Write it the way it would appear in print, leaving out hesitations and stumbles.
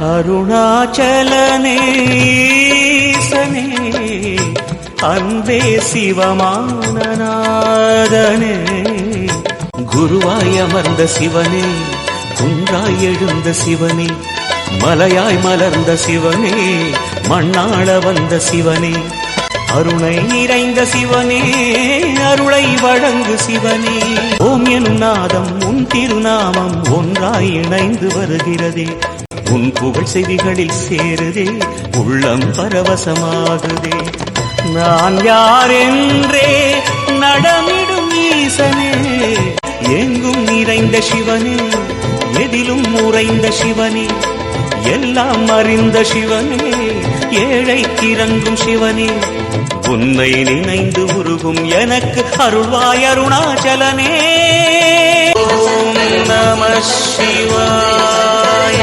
அருணாச்சலனே ஈசனே அன்பே சிவமானநாதனே குருவாய் அமர்ந்த சிவனே குன்றாய் எழுந்த சிவனே மலையாய் மலர்ந்த சிவனே மண்ணாள வந்த சிவனே அருணை நிறைந்த சிவனே அருளை வழங்கு சிவனே ஓம் எனும் நாதம் உன் திருநாமம் ஒன்றாய் இணைந்து வருகிறதே உன் புகழ் செவிகளில் சேருதே உள்ளம் பரவசமாகுதே நான் யார் என்றே நடமிடும் ஈசனே எங்கும் நிறைந்த சிவனே எதிலும் உறைந்த சிவனே எல்லாம் அறிந்த சிவனே ஏழைக்கு இறங்கும் சிவனே உன்னை நினைந்து உருகும் எனக்கு அருள்வாய் அருணாச்சலனே ஓம் நம சிவாய